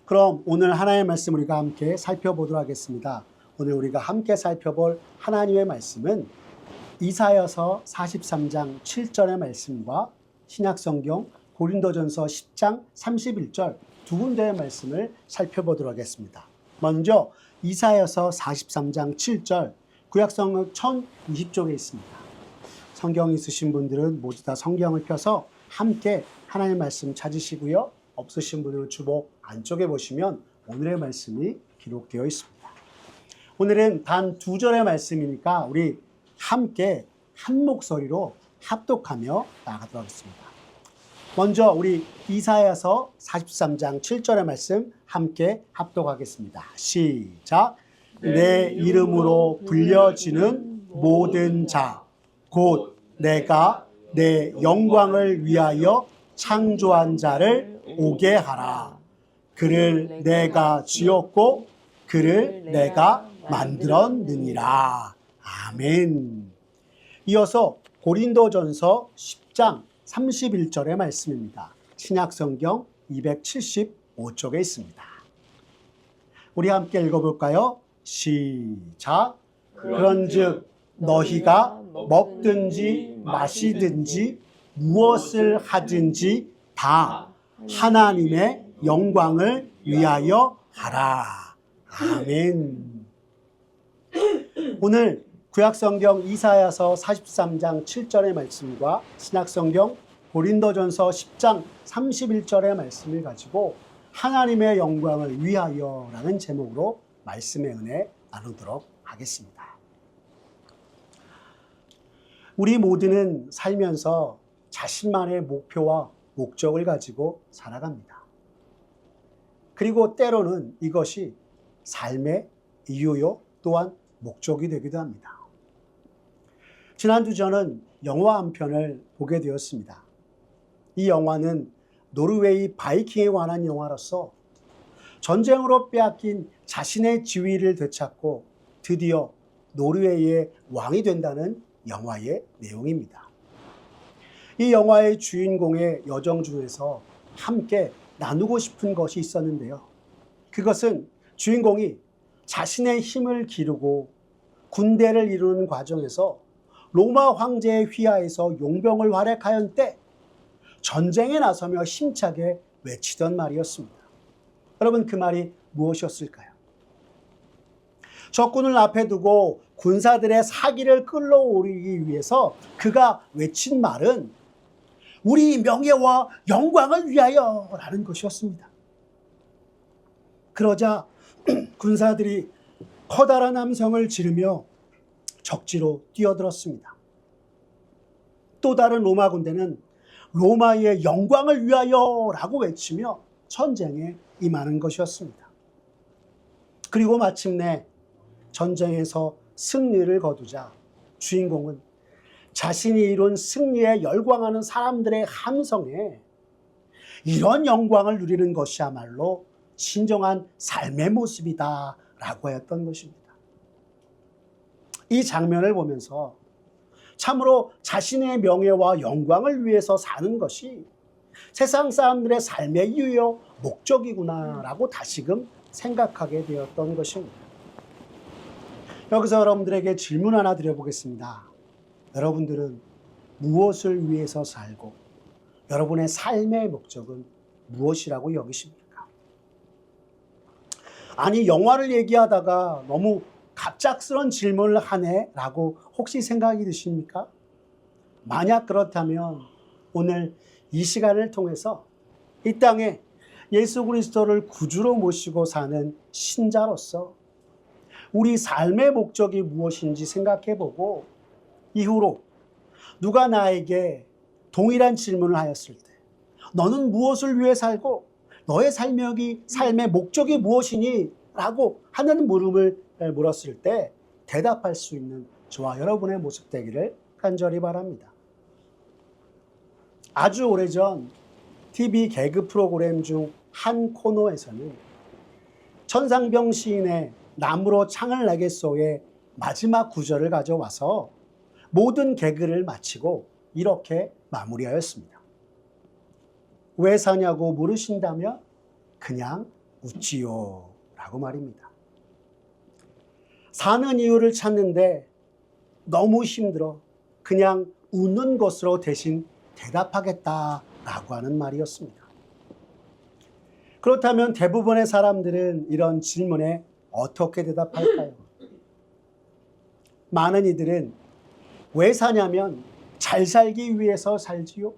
그럼 오늘 하나님의 말씀 우리가 함께 살펴보도록 하겠습니다. 오늘 우리가 함께 살펴볼 하나님의 말씀은 이사야서 43장 7절의 말씀과 신약성경 고린도전서 10장 31절 두 군데의 말씀을 살펴보도록 하겠습니다. 먼저 이사야서 43장 7절 구약성경 1020쪽에 있습니다. 성경 있으신 분들은 모두 다 성경을 펴서 함께 하나님의 말씀 찾으시고요. 없으신 분들은 주보 안쪽에 보시면 오늘의 말씀이 기록되어 있습니다. 오늘은 단 두 절의 말씀이니까 우리 함께 한 목소리로 합독하며 나아가도록 하겠습니다. 먼저 우리 이사야서 43장 7절의 말씀 함께 합독하겠습니다. 시작. 내 이름으로 불려지는 모든 자, 곧 내가 내 영광을 위하여 창조한 자를 오게 하라. 그를 내가 지었고 그를 내가 만들었느니라. 아멘. 이어서 고린도전서 10장 31절의 말씀입니다. 신약성경 275쪽에 있습니다. 우리 함께 읽어볼까요? 시작. 그런즉 너희가 먹든지 마시든지 무엇을 하든지 다 하나님의 영광을 위하여 하라. 아멘. 오늘 구약성경 이사야서 43장 7절의 말씀과 신약성경 고린도전서 10장 31절의 말씀을 가지고 하나님의 영광을 위하여라는 제목으로 말씀의 은혜 나누도록 하겠습니다. 우리 모두는 살면서 자신만의 목표와 목적을 가지고 살아갑니다. 그리고 때로는 이것이 삶의 이유요 또한 목적이 되기도 합니다. 지난주 저는 영화 한 편을 보게 되었습니다. 이 영화는 노르웨이 바이킹에 관한 영화로서 전쟁으로 빼앗긴 자신의 지위를 되찾고 드디어 노르웨이의 왕이 된다는 영화의 내용입니다. 이 영화의 주인공의 여정 중에서 함께 나누고 싶은 것이 있었는데요. 그것은 주인공이 자신의 힘을 기르고 군대를 이루는 과정에서 로마 황제의 휘하에서 용병을 활약하였을 때 전쟁에 나서며 힘차게 외치던 말이었습니다. 여러분, 그 말이 무엇이었을까요? 적군을 앞에 두고 군사들의 사기를 끌어올리기 위해서 그가 외친 말은 우리 명예와 영광을 위하여 라는 것이었습니다. 그러자 군사들이 커다란 함성을 지르며 적지로 뛰어들었습니다. 또 다른 로마 군대는 로마의 영광을 위하여 라고 외치며 전쟁에 임하는 것이었습니다. 그리고 마침내 전쟁에서 승리를 거두자 주인공은 자신이 이룬 승리에 열광하는 사람들의 함성에 이런 영광을 누리는 것이야말로 진정한 삶의 모습이다 라고 했던 것입니다. 이 장면을 보면서 참으로 자신의 명예와 영광을 위해서 사는 것이 세상 사람들의 삶의 이유요 목적이구나 라고 다시금 생각하게 되었던 것입니다. 여기서 여러분들에게 질문 하나 드려보겠습니다. 여러분들은 무엇을 위해서 살고 여러분의 삶의 목적은 무엇이라고 여기십니까? 아니, 영화를 얘기하다가 너무 갑작스러운 질문을 하네 라고 혹시 생각이 드십니까? 만약 그렇다면 오늘 이 시간을 통해서 이 땅에 예수 그리스도를 구주로 모시고 사는 신자로서 우리 삶의 목적이 무엇인지 생각해보고 이후로 누가 나에게 동일한 질문을 하였을 때 너는 무엇을 위해 살고 너의 삶의 목적이 무엇이니? 라고 하는 물음을 물었을 때 대답할 수 있는 저와 여러분의 모습 되기를 간절히 바랍니다. 아주 오래전 TV 개그 프로그램 중 한 코너에서는 천상병 시인의 나무로 창을 내겠소의 마지막 구절을 가져와서 모든 개그를 마치고 이렇게 마무리하였습니다. 왜 사냐고 물으신다면 그냥 웃지요 라고 말입니다. 사는 이유를 찾는데 너무 힘들어 그냥 웃는 것으로 대신 대답하겠다라고 하는 말이었습니다. 그렇다면 대부분의 사람들은 이런 질문에 어떻게 대답할까요? 많은 이들은 왜 사냐면 잘 살기 위해서 살지요.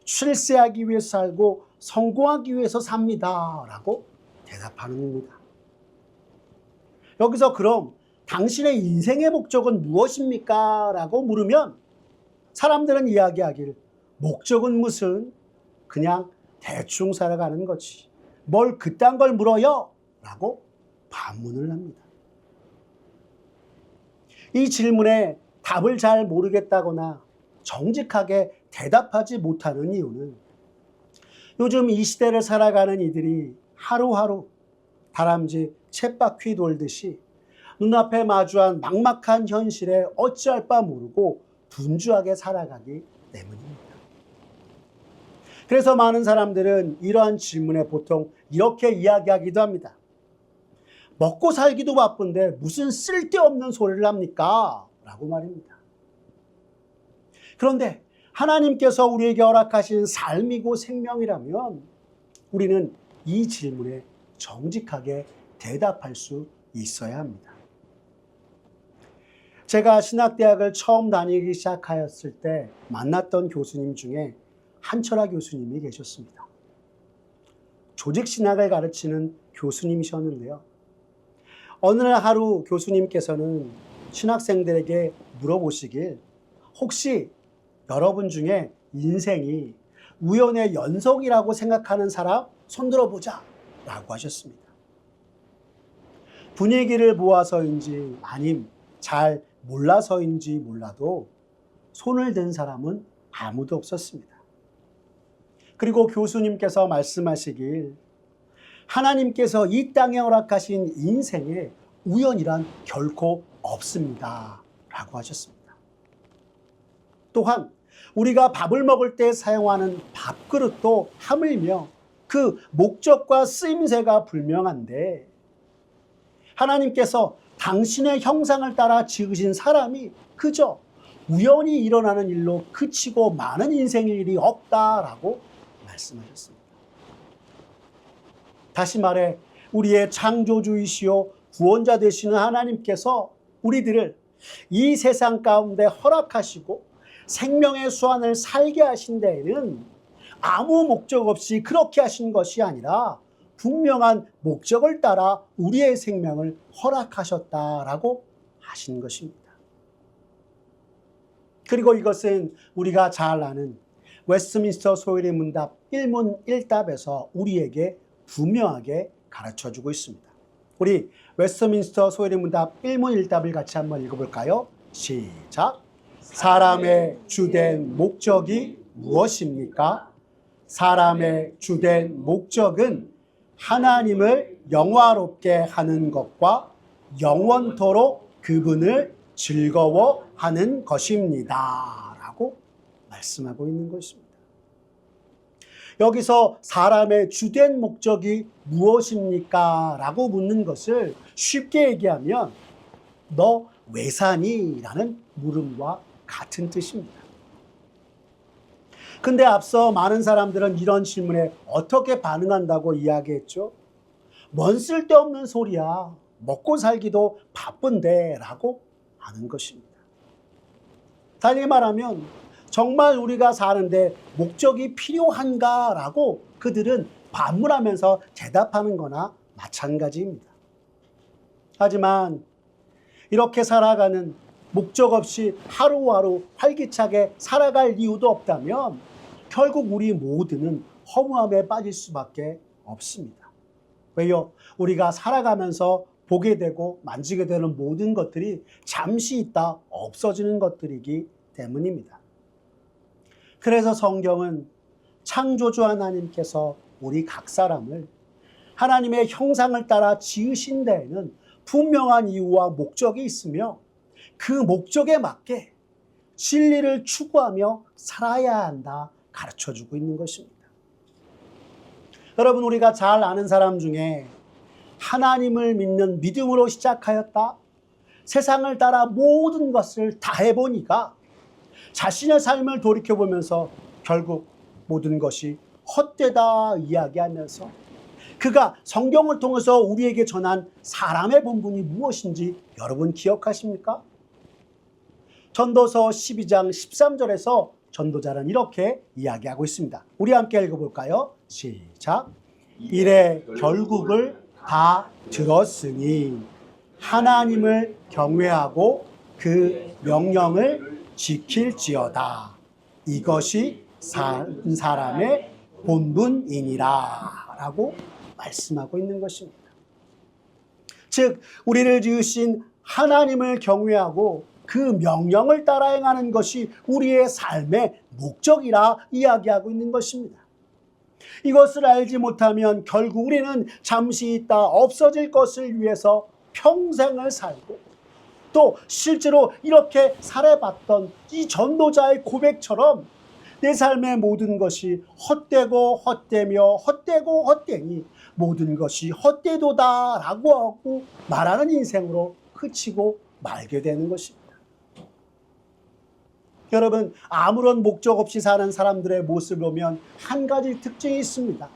출세하기 위해서 살고 성공하기 위해서 삽니다 라고 대답하는 겁니다. 여기서 그럼 당신의 인생의 목적은 무엇입니까? 라고 물으면 사람들은 이야기하길 목적은 무슨? 그냥 대충 살아가는 거지. 뭘 그딴 걸 물어요? 라고 반문을 합니다. 이 질문에 답을 잘 모르겠다거나 정직하게 대답하지 못하는 이유는 요즘 이 시대를 살아가는 이들이 하루하루 다람쥐 쳇바퀴 돌듯이 눈앞에 마주한 막막한 현실에 어찌할 바 모르고 분주하게 살아가기 때문입니다. 그래서 많은 사람들은 이러한 질문에 보통 이렇게 이야기하기도 합니다. 먹고 살기도 바쁜데 무슨 쓸데없는 소리를 합니까? 라고 말입니다. 그런데 하나님께서 우리에게 허락하신 삶이고 생명이라면 우리는 이 질문에 정직하게 대답할 수 있어야 합니다. 제가 신학대학을 처음 다니기 시작하였을 때 만났던 교수님 중에 한철아 교수님이 계셨습니다. 조직신학을 가르치는 교수님이셨는데요. 어느 날 하루 교수님께서는 신학생들에게 물어보시길 혹시 여러분 중에 인생이 우연의 연속이라고 생각하는 사람 손들어보자 라고 하셨습니다. 분위기를 모아서인지 아님 잘 몰라서인지 몰라도 손을 든 사람은 아무도 없었습니다. 그리고 교수님께서 말씀하시길 하나님께서 이 땅에 허락하신 인생에 우연이란 결코 없습니다 라고 하셨습니다. 또한 우리가 밥을 먹을 때 사용하는 밥그릇도 하물며 그 목적과 쓰임새가 불명한데 하나님께서 당신의 형상을 따라 지으신 사람이 그저 우연히 일어나는 일로 그치고 많은 인생의 일이 없다라고 말씀하셨습니다. 다시 말해 우리의 창조주이시요 구원자 되시는 하나님께서 우리들을 이 세상 가운데 허락하시고 생명의 수완을 살게 하신 데에는 아무 목적 없이 그렇게 하신 것이 아니라 분명한 목적을 따라 우리의 생명을 허락하셨다라고 하신 것입니다. 그리고 이것은 우리가 잘 아는 웨스트민스터 소율의 문답 1문 1답에서 우리에게 분명하게 가르쳐주고 있습니다. 우리 웨스트민스터 소율의 문답 1문 1답을 같이 한번 읽어볼까요? 시작! 사람의 주된 목적이 무엇입니까? 사람의 주된 목적은 하나님을 영화롭게 하는 것과 영원토록 그분을 즐거워하는 것입니다 라고 말씀하고 있는 것입니다. 여기서 사람의 주된 목적이 무엇입니까? 라고 묻는 것을 쉽게 얘기하면 너 왜 사니? 라는 물음과 같은 뜻입니다. 근데 앞서 많은 사람들은 이런 질문에 어떻게 반응한다고 이야기했죠? 뭔 쓸데없는 소리야. 먹고 살기도 바쁜데 라고 하는 것입니다. 달리 말하면 정말 우리가 사는데 목적이 필요한가? 라고 그들은 반문하면서 대답하는 거나 마찬가지입니다. 하지만 이렇게 살아가는 목적 없이 하루하루 활기차게 살아갈 이유도 없다면 결국 우리 모두는 허무함에 빠질 수밖에 없습니다. 왜요? 우리가 살아가면서 보게 되고 만지게 되는 모든 것들이 잠시 있다 없어지는 것들이기 때문입니다. 그래서 성경은 창조주 하나님께서 우리 각 사람을 하나님의 형상을 따라 지으신 데에는 분명한 이유와 목적이 있으며 그 목적에 맞게 진리를 추구하며 살아야 한다 가르쳐주고 있는 것입니다. 여러분, 우리가 잘 아는 사람 중에 하나님을 믿는 믿음으로 시작하였다, 세상을 따라 모든 것을 다 해보니까 자신의 삶을 돌이켜보면서 결국 모든 것이 헛되다 이야기하면서 그가 성경을 통해서 우리에게 전한 사람의 본분이 무엇인지 여러분 기억하십니까? 전도서 12장 13절에서 전도자는 이렇게 이야기하고 있습니다. 우리 함께 읽어볼까요? 시작. 이래 결국을 다 들었으니 하나님을 경외하고 그 명령을 지킬지어다. 이것이 산 사람의 본분이니라 라고 말씀하고 있는 것입니다. 즉 우리를 지으신 하나님을 경외하고 그 명령을 따라 행하는 것이 우리의 삶의 목적이라 이야기하고 있는 것입니다. 이것을 알지 못하면 결국 우리는 잠시 있다 없어질 것을 위해서 평생을 살고, 또 실제로 이렇게 살아봤던 이 전도자의 고백처럼 내 삶의 모든 것이 헛되고 헛되며 헛되고 헛되니 모든 것이 헛되도다 라고 하고 말하는 인생으로 그치고 말게 되는 것입니다. 여러분, 아무런 목적 없이 사는 사람들의 모습을 보면 한 가지 특징이 있습니다.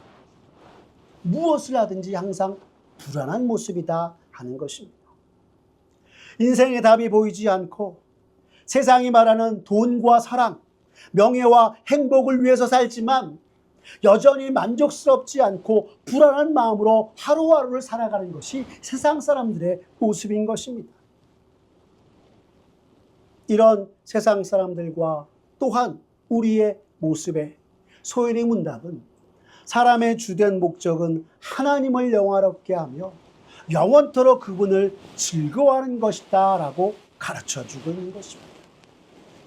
무엇을 하든지 항상 불안한 모습이다 하는 것입니다. 인생의 답이 보이지 않고 세상이 말하는 돈과 사랑, 명예와 행복을 위해서 살지만 여전히 만족스럽지 않고 불안한 마음으로 하루하루를 살아가는 것이 세상 사람들의 모습인 것입니다. 이런 세상 사람들과 또한 우리의 모습의 소연의 문답은 사람의 주된 목적은 하나님을 영화롭게 하며 영원토록 그분을 즐거워하는 것이다 라고 가르쳐주고 있는 것입니다.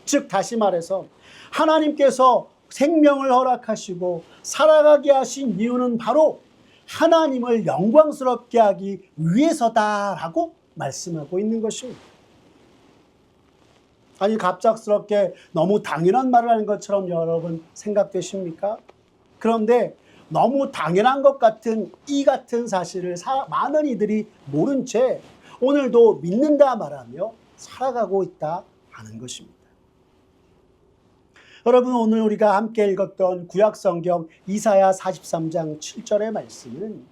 즉 다시 말해서 하나님께서 생명을 허락하시고 살아가게 하신 이유는 바로 하나님을 영광스럽게 하기 위해서다라고 말씀하고 있는 것입니다. 아니, 갑작스럽게 너무 당연한 말을 하는 것처럼 여러분 생각되십니까? 그런데 너무 당연한 것 같은 이 같은 사실을 많은 이들이 모른 채 오늘도 믿는다 말하며 살아가고 있다 하는 것입니다. 여러분, 오늘 우리가 함께 읽었던 구약성경 이사야 43장 7절의 말씀은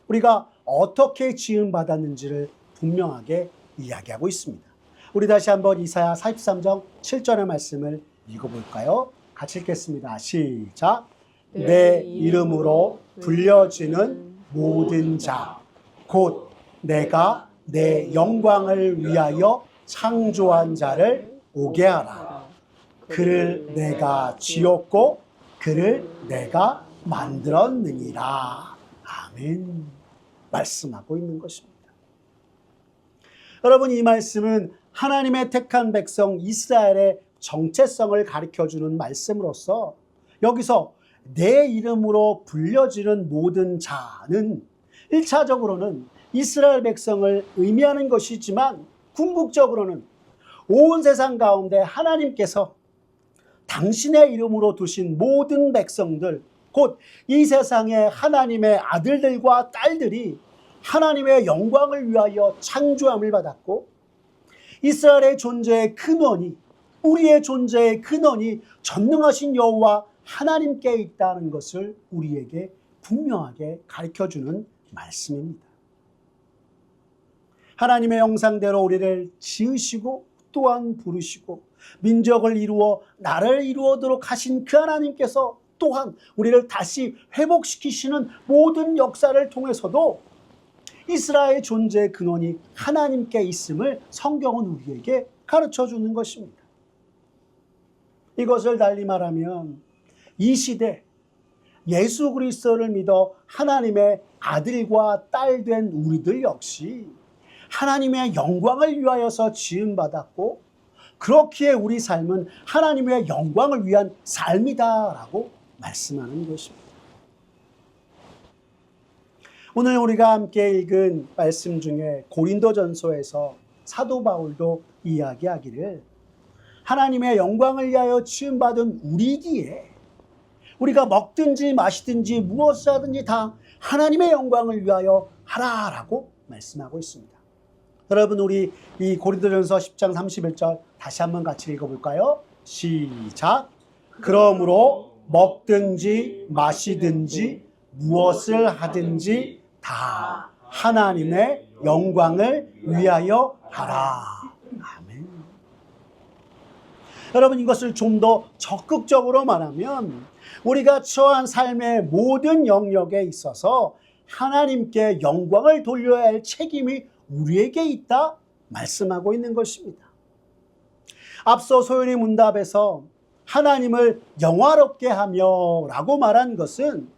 우리가 어떻게 지음받았는지를 분명하게 이야기하고 있습니다. 우리 다시 한번 이사야 43장 7절의 말씀을 읽어볼까요? 같이 읽겠습니다. 시작. 내 이름으로 불려지는 모든 자, 곧 내가 내 영광을 위하여 창조한 자를 오게 하라. 그를 내가 지었고 그를 내가 만들었느니라. 아멘. 말씀하고 있는 것입니다. 여러분, 이 말씀은 하나님의 택한 백성 이스라엘의 정체성을 가르쳐주는 말씀으로서 여기서 내 이름으로 불려지는 모든 자는 1차적으로는 이스라엘 백성을 의미하는 것이지만 궁극적으로는 온 세상 가운데 하나님께서 당신의 이름으로 두신 모든 백성들, 곧 이 세상의 하나님의 아들들과 딸들이 하나님의 영광을 위하여 창조함을 받았고, 이스라엘의 존재의 근원이, 우리의 존재의 근원이 전능하신 여호와 하나님께 있다는 것을 우리에게 분명하게 가르쳐주는 말씀입니다. 하나님의 형상대로 우리를 지으시고 또한 부르시고 민족을 이루어 나라를 이루어도록 하신 그 하나님께서 또한 우리를 다시 회복시키시는 모든 역사를 통해서도 이스라엘의 존재의 근원이 하나님께 있음을 성경은 우리에게 가르쳐주는 것입니다. 이것을 달리 말하면 이 시대 예수 그리스도를 믿어 하나님의 아들과 딸 된 우리들 역시 하나님의 영광을 위하여서 지음받았고, 그렇기에 우리 삶은 하나님의 영광을 위한 삶이다라고 말씀하는 것입니다. 오늘 우리가 함께 읽은 말씀 중에 고린도전서에서 사도 바울도 이야기하기를 하나님의 영광을 위하여 지음받은 우리기에 우리가 먹든지 마시든지 무엇을 하든지 다 하나님의 영광을 위하여 하라라고 말씀하고 있습니다. 여러분, 우리 이 고린도전서 10장 31절 다시 한번 같이 읽어볼까요? 시작. 그러므로 먹든지 마시든지 무엇을 하든지 다 하나님의 영광을 위하여 하라. 아멘. 여러분, 이것을 좀 더 적극적으로 말하면 우리가 처한 삶의 모든 영역에 있어서 하나님께 영광을 돌려야 할 책임이 우리에게 있다 말씀하고 있는 것입니다. 앞서 소연이 문답에서 하나님을 영화롭게 하며 라고 말한 것은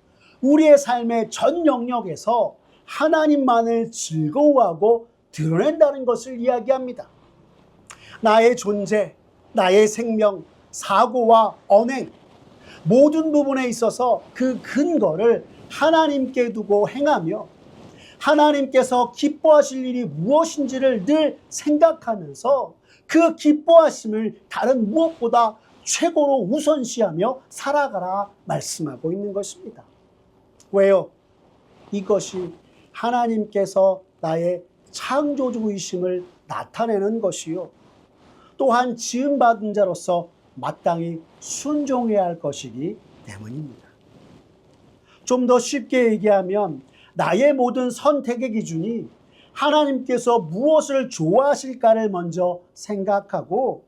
우리의 삶의 전 영역에서 하나님만을 즐거워하고 드러낸다는 것을 이야기합니다. 나의 존재, 나의 생명, 사고와 언행, 모든 부분에 있어서 그 근거를 하나님께 두고 행하며 하나님께서 기뻐하실 일이 무엇인지를 늘 생각하면서 그 기뻐하심을 다른 무엇보다 최고로 우선시하며 살아가라 말씀하고 있는 것입니다. 왜요? 이것이 하나님께서 나의 창조주이심을 나타내는 것이요, 또한 지음받은 자로서 마땅히 순종해야 할 것이기 때문입니다. 좀 더 쉽게 얘기하면 나의 모든 선택의 기준이 하나님께서 무엇을 좋아하실까를 먼저 생각하고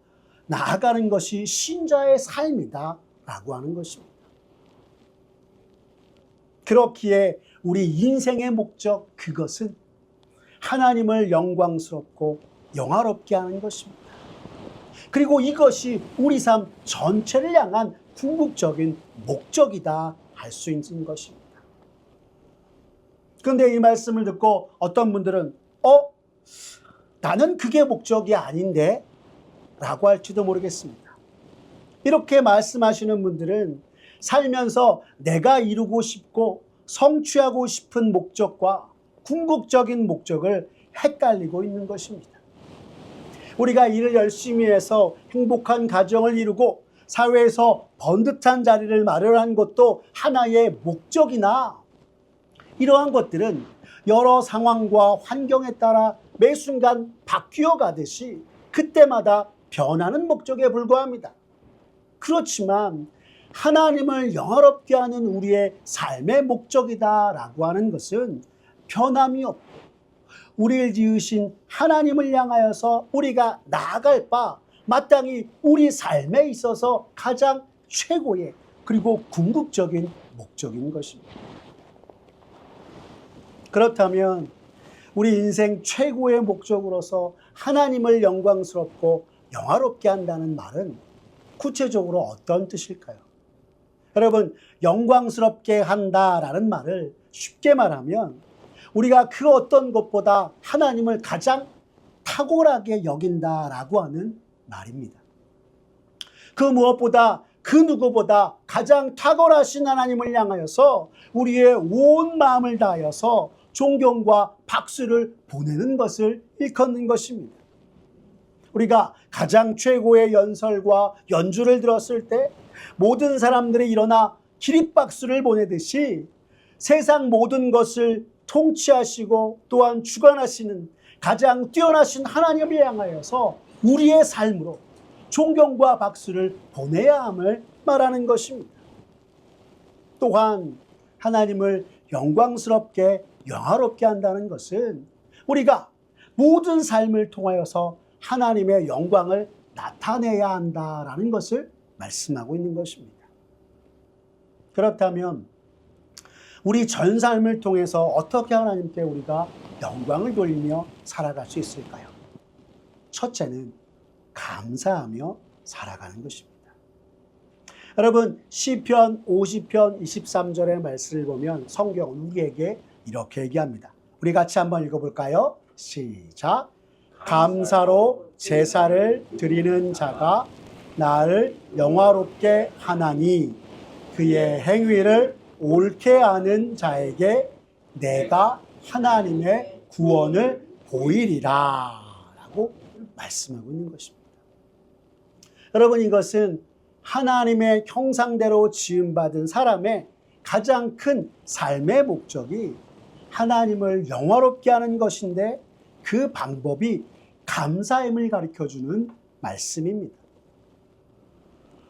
나아가는 것이 신자의 삶이다 라고 하는 것입니다. 그렇기에 우리 인생의 목적, 그것은 하나님을 영광스럽고 영화롭게 하는 것입니다. 그리고 이것이 우리 삶 전체를 향한 궁극적인 목적이다 할 수 있는 것입니다. 그런데 이 말씀을 듣고 어떤 분들은 나는 그게 목적이 아닌데 라고 할지도 모르겠습니다. 이렇게 말씀하시는 분들은 살면서 내가 이루고 싶고 성취하고 싶은 목적과 궁극적인 목적을 헷갈리고 있는 것입니다. 우리가 일을 열심히 해서 행복한 가정을 이루고 사회에서 번듯한 자리를 마련한 것도 하나의 목적이나 이러한 것들은 여러 상황과 환경에 따라 매 순간 바뀌어 가듯이 그때마다 변하는 목적에 불과합니다. 그렇지만 하나님을 영화롭게 하는 우리의 삶의 목적이다라고 하는 것은 변함이 없고 우리를 지으신 하나님을 향하여서 우리가 나아갈 바 마땅히 우리 삶에 있어서 가장 최고의 그리고 궁극적인 목적인 것입니다. 그렇다면 우리 인생 최고의 목적으로서 하나님을 영광스럽고 영화롭게 한다는 말은 구체적으로 어떤 뜻일까요? 여러분, 영광스럽게 한다라는 말을 쉽게 말하면 우리가 그 어떤 것보다 하나님을 가장 탁월하게 여긴다라고 하는 말입니다. 그 무엇보다 그 누구보다 가장 탁월하신 하나님을 향하여서 우리의 온 마음을 다하여서 존경과 박수를 보내는 것을 일컫는 것입니다. 우리가 가장 최고의 연설과 연주를 들었을 때 모든 사람들이 일어나 기립박수를 보내듯이 세상 모든 것을 통치하시고 또한 주관하시는 가장 뛰어나신 하나님을 향하여서 우리의 삶으로 존경과 박수를 보내야 함을 말하는 것입니다. 또한 하나님을 영광스럽게 영화롭게 한다는 것은 우리가 모든 삶을 통하여서 하나님의 영광을 나타내야 한다라는 것을 말씀하고 있는 것입니다. 그렇다면 우리 전 삶을 통해서 어떻게 하나님께 우리가 영광을 돌리며 살아갈 수 있을까요? 첫째는 감사하며 살아가는 것입니다. 여러분, 시편 50편 23절의 말씀을 보면 성경은 우리에게 이렇게 얘기합니다. 우리 같이 한번 읽어볼까요? 시작. 감사로 제사를 드리는 자가 나를 영화롭게 하나니 그의 행위를 옳게 하는 자에게 내가 하나님의 구원을 보이리라 라고 말씀하고 있는 것입니다. 여러분, 이것은 하나님의 형상대로 지음받은 사람의 가장 큰 삶의 목적이 하나님을 영화롭게 하는 것인데 그 방법이 감사함을 가르쳐주는 말씀입니다.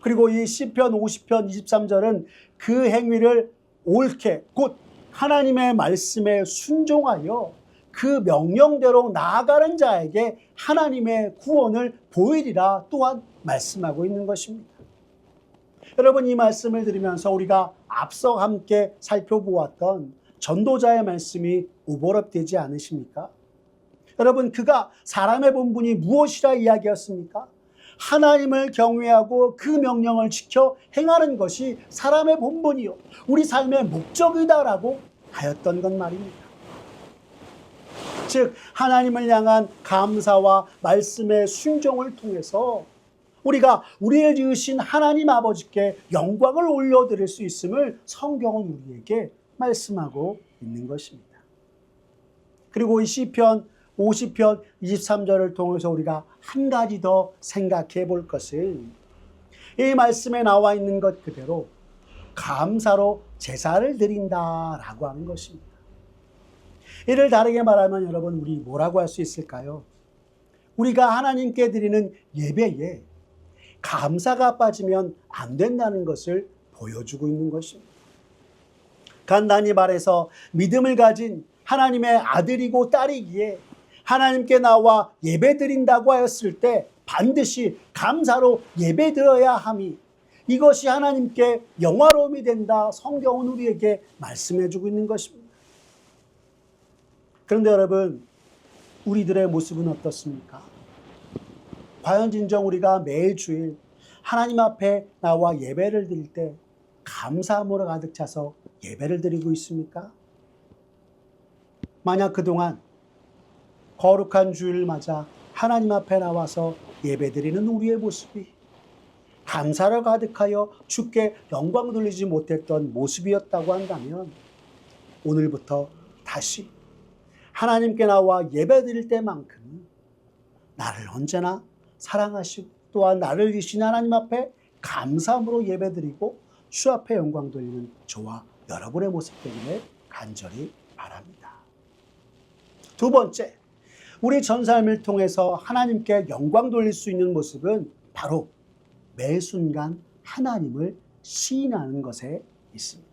그리고 이 시편 50편 23절은 그 행위를 옳게 곧 하나님의 말씀에 순종하여 그 명령대로 나아가는 자에게 하나님의 구원을 보이리라 또한 말씀하고 있는 것입니다. 여러분, 이 말씀을 들으면서 우리가 앞서 함께 살펴보았던 전도자의 말씀이 오버랩되지 않으십니까? 여러분, 그가 사람의 본분이 무엇이라 이야기했습니까? 하나님을 경외하고 그 명령을 지켜 행하는 것이 사람의 본분이요 우리 삶의 목적이다라고 하였던 것 말입니다. 즉 하나님을 향한 감사와 말씀의 순종을 통해서 우리가 우리를 지으신 하나님 아버지께 영광을 올려드릴 수 있음을 성경은 우리에게 말씀하고 있는 것입니다. 그리고 이 시편 50편 23절을 통해서 우리가 한 가지 더 생각해 볼 것은 이 말씀에 나와 있는 것 그대로 감사로 제사를 드린다라고 하는 것입니다. 이를 다르게 말하면 여러분, 우리 뭐라고 할 수 있을까요? 우리가 하나님께 드리는 예배에 감사가 빠지면 안 된다는 것을 보여주고 있는 것입니다. 간단히 말해서 믿음을 가진 하나님의 아들이고 딸이기에 하나님께 나와 예배 드린다고 하였을 때 반드시 감사로 예배 드려야 함이, 이것이 하나님께 영화로움이 된다, 성경은 우리에게 말씀해 주고 있는 것입니다. 그런데 여러분, 우리들의 모습은 어떻습니까? 과연 진정 우리가 매일 주일 하나님 앞에 나와 예배를 드릴 때 감사함으로 가득 차서 예배를 드리고 있습니까? 만약 그동안 거룩한 주일을 맞아 하나님 앞에 나와서 예배드리는 우리의 모습이 감사로 가득하여 주께 영광 돌리지 못했던 모습이었다고 한다면 오늘부터 다시 하나님께 나와 예배드릴 때만큼 나를 언제나 사랑하시고 또한 나를 이신 하나님 앞에 감사함으로 예배드리고 주 앞에 영광 돌리는 저와 여러분의 모습 되기를 간절히 바랍니다. 두 번째, 우리 전 삶을 통해서 하나님께 영광 돌릴 수 있는 모습은 바로 매 순간 하나님을 시인하는 것에 있습니다.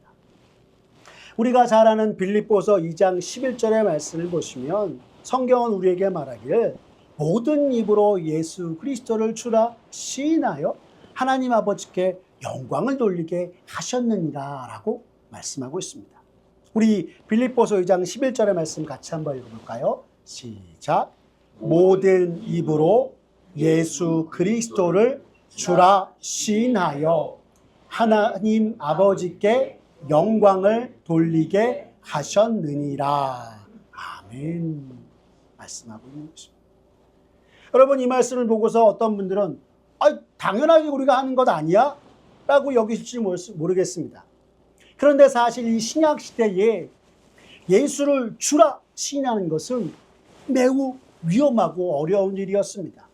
우리가 잘 아는 빌립보서 2장 11절의 말씀을 보시면 성경은 우리에게 말하기를 모든 입으로 예수 그리스도를 주라 시인하여 하나님 아버지께 영광을 돌리게 하셨느니라 라고 말씀하고 있습니다. 우리 빌립보서 2장 11절의 말씀 같이 한번 읽어볼까요? 시작. 모든 입으로 예수 그리스도를 주라 시인하여 하나님 아버지께 영광을 돌리게 하셨느니라. 아멘. 말씀하고 있는 것입니다. 여러분, 이 말씀을 보고서 어떤 분들은 당연하게 우리가 하는 것 아니야? 라고 여기실지 모르겠습니다. 그런데 사실 이 신약 시대에 예수를 주라 시인하는 것은 매우 위험하고 어려운 일이었습니다.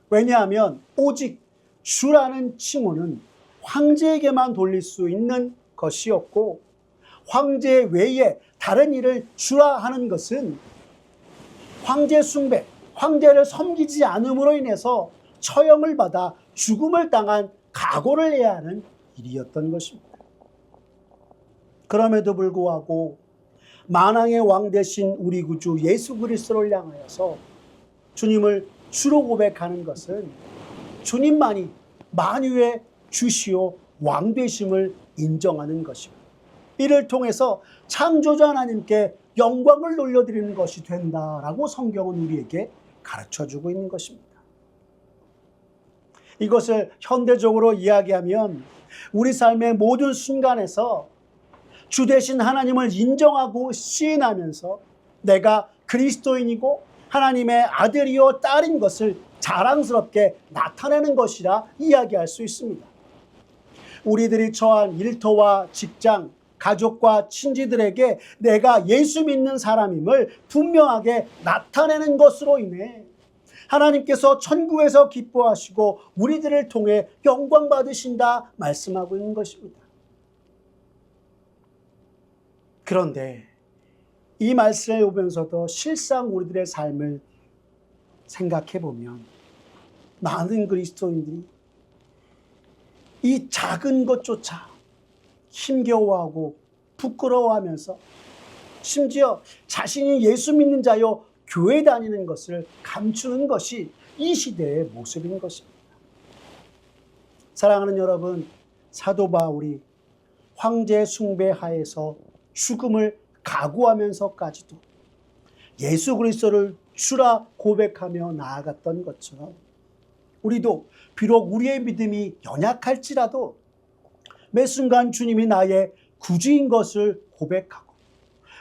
왜냐하면 오직 주라는 칭호는 황제에게만 돌릴 수 있는 것이었고, 황제 외에 다른 일을 주라 하는 것은 황제 숭배, 황제를 섬기지 않음으로 인해서 처형을 받아 죽음을 당한 각오를 해야 하는 일이었던 것입니다. 그럼에도 불구하고 만왕의 왕 되신 우리 구주 예수 그리스도를 향하여서 주님을 주로 고백하는 것은 주님만이 만유의 주시오 왕 되심을 인정하는 것입니다. 이를 통해서 창조자 하나님께 영광을 돌려드리는 것이 된다라고 성경은 우리에게 가르쳐주고 있는 것입니다. 이것을 현대적으로 이야기하면 우리 삶의 모든 순간에서 주 되신 하나님을 인정하고 시인하면서 내가 그리스도인이고 하나님의 아들이요 딸인 것을 자랑스럽게 나타내는 것이라 이야기할 수 있습니다. 우리들이 처한 일터와 직장, 가족과 친지들에게 내가 예수 믿는 사람임을 분명하게 나타내는 것으로 인해 하나님께서 천국에서 기뻐하시고 우리들을 통해 영광 받으신다 말씀하고 있는 것입니다. 그런데 이 말씀을 보면서도 실상 우리들의 삶을 생각해 보면 많은 그리스도인들이 이 작은 것조차 힘겨워하고 부끄러워하면서 심지어 자신이 예수 믿는 자여 교회 다니는 것을 감추는 것이 이 시대의 모습인 것입니다. 사랑하는 여러분, 사도 바울이 황제 숭배 하에서 죽음을 각오하면서까지도 예수 그리스도를 주라 고백하며 나아갔던 것처럼 우리도 비록 우리의 믿음이 연약할지라도 매 순간 주님이 나의 구주인 것을 고백하고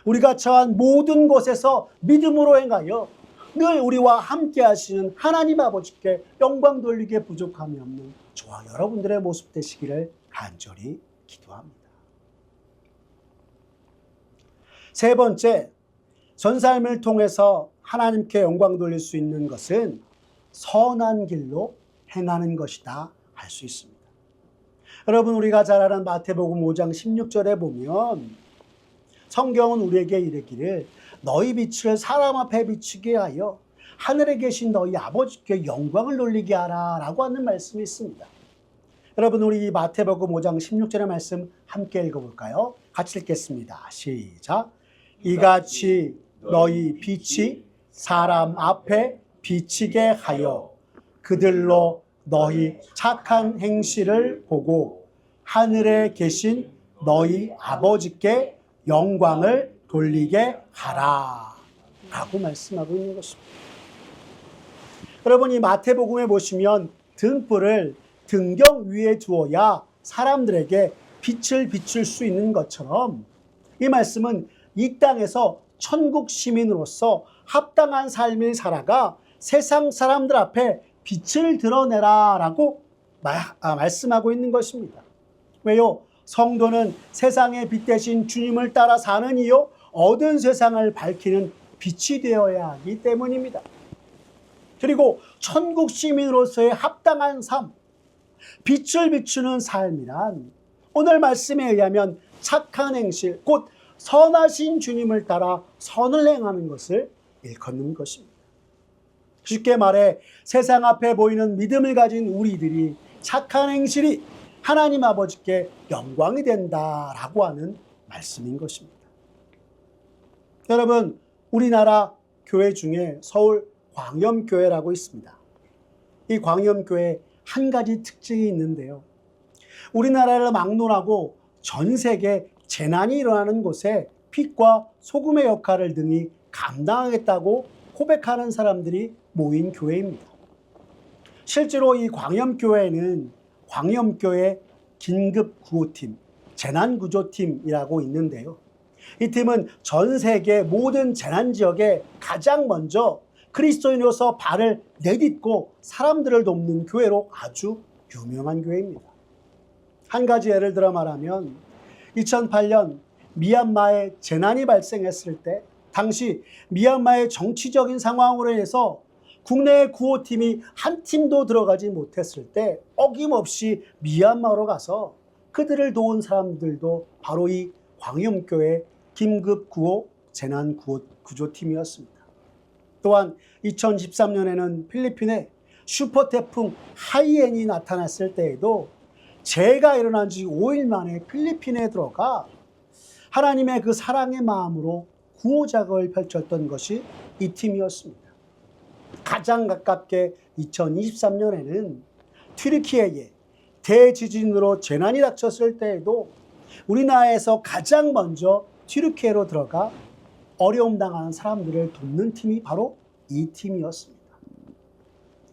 우리가 처한 모든 곳에서 믿음으로 행하여 늘 우리와 함께 하시는 하나님 아버지께 영광 돌리기에 부족함이 없는 저와 여러분들의 모습 되시기를 간절히 기도합니다. 세 번째, 전 삶을 통해서 하나님께 영광 돌릴 수 있는 것은 선한 길로 행하는 것이다 할 수 있습니다. 여러분, 우리가 잘 아는 마태복음 5장 16절에 보면 성경은 우리에게 이르기를 너희 빛을 사람 앞에 비추게 하여 하늘에 계신 너희 아버지께 영광을 돌리게 하라 라고 하는 말씀이 있습니다. 여러분, 우리 마태복음 5장 16절의 말씀 함께 읽어볼까요? 같이 읽겠습니다. 시작. 이같이 너희 빛이 사람 앞에 비치게 하여 그들로 너희 착한 행실을 보고 하늘에 계신 너희 아버지께 영광을 돌리게 하라 라고 말씀하고 있는 것입니다. 여러분, 이 마태복음에 보시면 등불을 등경 위에 두어야 사람들에게 빛을 비출 수 있는 것처럼 이 말씀은 이 땅에서 천국 시민으로서 합당한 삶을 살아가 세상 사람들 앞에 빛을 드러내라 라고 말씀하고 있는 것입니다. 왜요? 성도는 세상의 빛 대신 주님을 따라 사는 이요 어두운 세상을 밝히는 빛이 되어야 하기 때문입니다. 그리고 천국 시민으로서의 합당한 삶, 빛을 비추는 삶이란 오늘 말씀에 의하면 착한 행실, 곧 선하신 주님을 따라 선을 행하는 것을 일컫는 것입니다. 쉽게 말해 세상 앞에 보이는 믿음을 가진 우리들이 착한 행실이 하나님 아버지께 영광이 된다라고 하는 말씀인 것입니다. 여러분, 우리나라 교회 중에 서울 광염교회라고 있습니다. 이 광염교회 한 가지 특징이 있는데요. 우리나라를 막론하고 전 세계 재난이 일어나는 곳에 빛과 소금의 역할을 등이 감당하겠다고 고백하는 사람들이 모인 교회입니다. 실제로 이 광염교회는 광염교회 긴급구호팀, 재난구조팀이라고 있는데요. 이 팀은 전 세계 모든 재난지역에 가장 먼저 그리스도인으로서 발을 내딛고 사람들을 돕는 교회로 아주 유명한 교회입니다. 한 가지 예를 들어 말하면 2008년 미얀마에 재난이 발생했을 때 당시 미얀마의 정치적인 상황으로 인해서 국내 구호팀이 한 팀도 들어가지 못했을 때 어김없이 미얀마로 가서 그들을 도운 사람들도 바로 이 광염교회 긴급구호 재난구조팀이었습니다. 또한 2013년에는 필리핀에 슈퍼태풍 하이엔이 나타났을 때에도 재해가 일어난 지 5일 만에 필리핀에 들어가 하나님의 그 사랑의 마음으로 구호 작업을 펼쳤던 것이 이 팀이었습니다. 가장 가깝게 2023년에는 튀르키예에 대지진으로 재난이 닥쳤을 때에도 우리나라에서 가장 먼저 튀르키예로 들어가 어려움 당하는 사람들을 돕는 팀이 바로 이 팀이었습니다.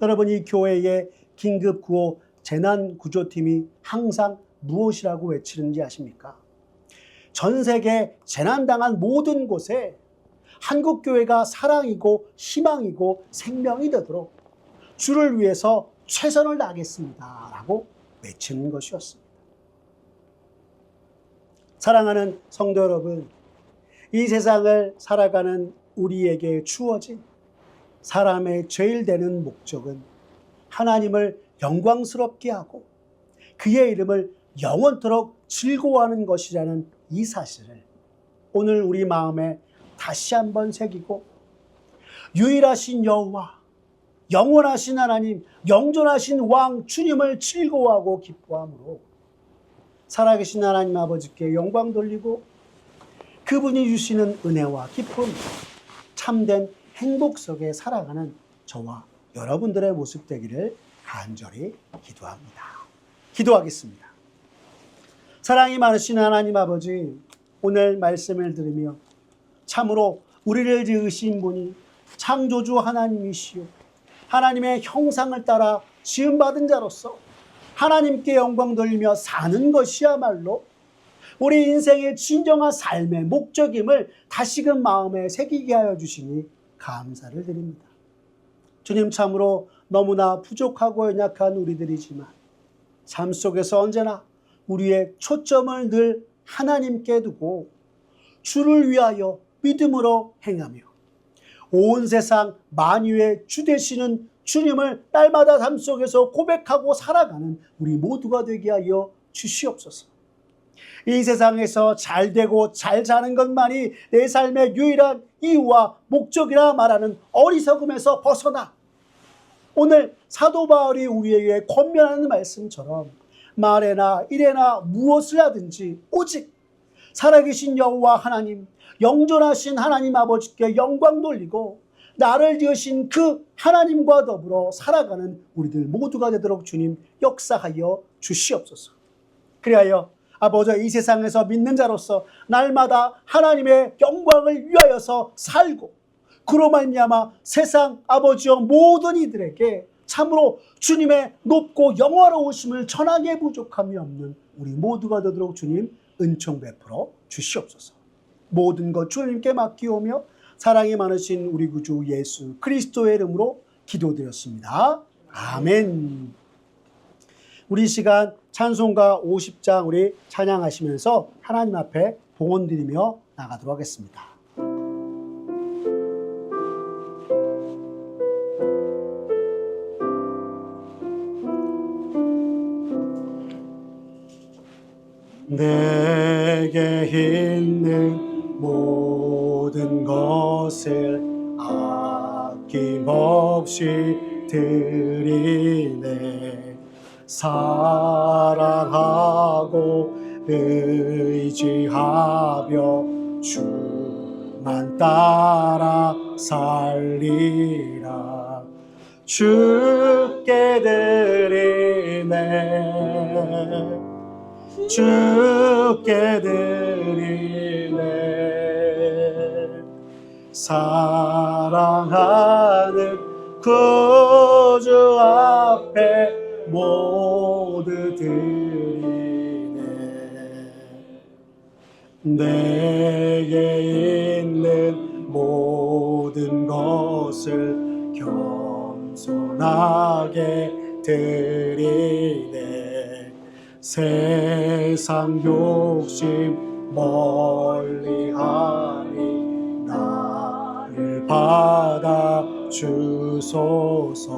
여러분, 이 교회의 긴급구호 재난구조팀이 항상 무엇이라고 외치는지 아십니까? 전 세계 재난당한 모든 곳에 한국교회가 사랑이고 희망이고 생명이 되도록 주를 위해서 최선을 다하겠습니다 라고 외치는 것이었습니다. 사랑하는 성도 여러분, 이 세상을 살아가는 우리에게 주어진 사람의 제일 되는 목적은 하나님을 영광스럽게 하고 그의 이름을 영원토록 즐거워하는 것이라는 이 사실을 오늘 우리 마음에 다시 한번 새기고 유일하신 여호와, 영원하신 하나님, 영존하신 왕 주님을 즐거워하고 기뻐함으로 살아계신 하나님 아버지께 영광 돌리고 그분이 주시는 은혜와 기쁨, 참된 행복 속에 살아가는 저와 여러분들의 모습 되기를 간절히 기도합니다. 기도하겠습니다. 사랑이 많으신 하나님 아버지, 오늘 말씀을 들으며 참으로 우리를 지으신 분이 창조주 하나님이시오, 하나님의 형상을 따라 지음받은 자로서 하나님께 영광 돌리며 사는 것이야말로 우리 인생의 진정한 삶의 목적임을 다시금 마음에 새기게 하여 주시니 감사를 드립니다. 주님, 참으로 너무나 부족하고 연약한 우리들이지만 삶 속에서 언제나 우리의 초점을 늘 하나님께 두고 주를 위하여 믿음으로 행하며 온 세상 만유의 주 되시는 주님을 날마다 삶 속에서 고백하고 살아가는 우리 모두가 되게 하여 주시옵소서. 이 세상에서 잘되고 잘 사는 것만이 내 삶의 유일한 이유와 목적이라 말하는 어리석음에서 벗어나 오늘 사도 바울이 우리에게 권면하는 말씀처럼 말에나 일에나 무엇을 하든지 오직 살아계신 여호와 하나님, 영존하신 하나님 아버지께 영광 돌리고 나를 지으신 그 하나님과 더불어 살아가는 우리들 모두가 되도록 주님 역사하여 주시옵소서. 그리하여 아버지, 이 세상에서 믿는 자로서 날마다 하나님의 영광을 위하여서 살고 그로 말미암아 세상 아버지여 모든 이들에게 참으로 주님의 높고 영화로우심을 전하기에 부족함이 없는 우리 모두가 되도록 주님 은총 베풀어 주시옵소서. 모든 것 주님께 맡기오며 사랑이 많으신 우리 구주 예수 그리스도의 이름으로 기도드렸습니다. 아멘. 우리 시간 찬송가 50장 우리 찬양하시면서 하나님 앞에 봉헌 드리며 나가도록 하겠습니다. 내게 있는 모든 것을 아낌없이 드리네. 사랑하고 의지하며 주만 따라 살리라. 주께 드리네. 주께 드리네. 사랑하는 구주 앞에 모두 드리네. 내게 있는 모든 것을 겸손하게 드리네. 세상 욕심 멀리하니 나를 받아 주소서.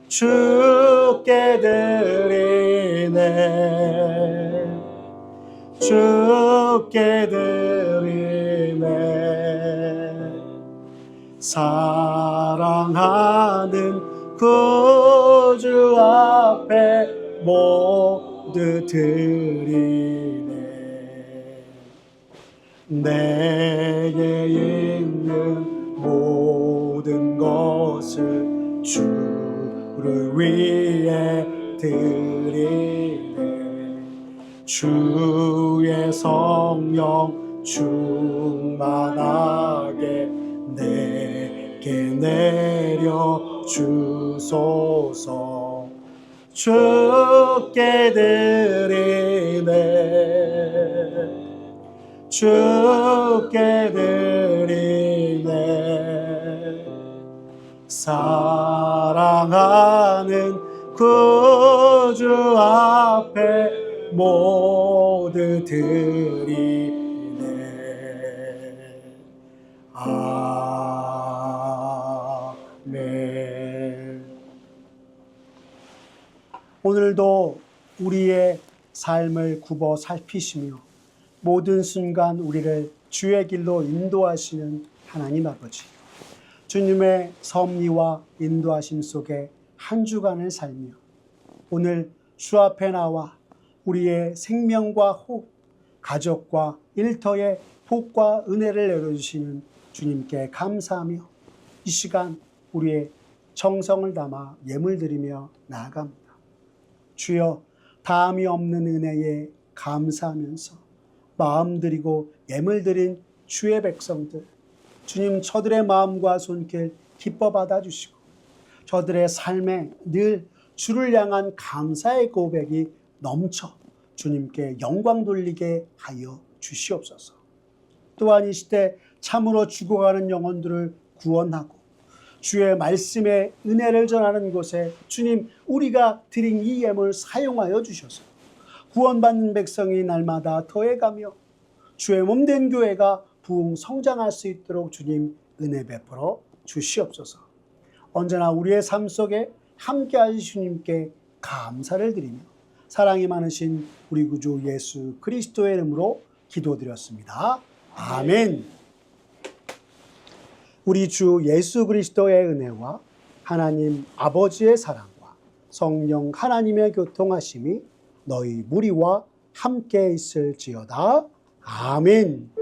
주께 드리네. 주께 드리네. 사랑하는 구주 앞에 모두 드리네. 내게 있는 모든 것을 주를 위해 드리네. 주의 성령 충만하게 내게 내려 주소서. 주께 드리네. 주께 드리네. 사랑하는 구주 앞에 모두 드리네. 아멘. 우리의 삶을 굽어 살피시며 모든 순간 우리를 주의 길로 인도하시는 하나님 아버지, 주님의 섭리와 인도하심 속에 한 주간을 살며 오늘 주 앞에 나와 우리의 생명과 호흡, 가족과 일터에 복과 은혜를 내려주시는 주님께 감사하며 이 시간 우리의 정성을 담아 예물 드리며 나아갑니다. 주여, 다함이 없는 은혜에 감사하면서 마음 드리고 예물 드린 주의 백성들, 주님 저들의 마음과 손길 기뻐 받아주시고 저들의 삶에 늘 주를 향한 감사의 고백이 넘쳐 주님께 영광 돌리게 하여 주시옵소서. 또한 이 시대 참으로 죽어가는 영혼들을 구원하고 주의 말씀의 은혜를 전하는 곳에 주님 우리가 드린 이 예물 사용하여 주셔서 구원받는 백성이 날마다 더해가며 주의 몸된 교회가 부흥 성장할 수 있도록 주님 은혜 베풀어 주시옵소서. 언제나 우리의 삶 속에 함께하신 주님께 감사를 드리며 사랑이 많으신 우리 구주 예수 그리스도의 이름으로 기도드렸습니다. 아멘. 우리 주 예수 그리스도의 은혜와 하나님 아버지의 사랑과 성령 하나님의 교통하심이 너희 무리와 함께 있을지어다. 아멘.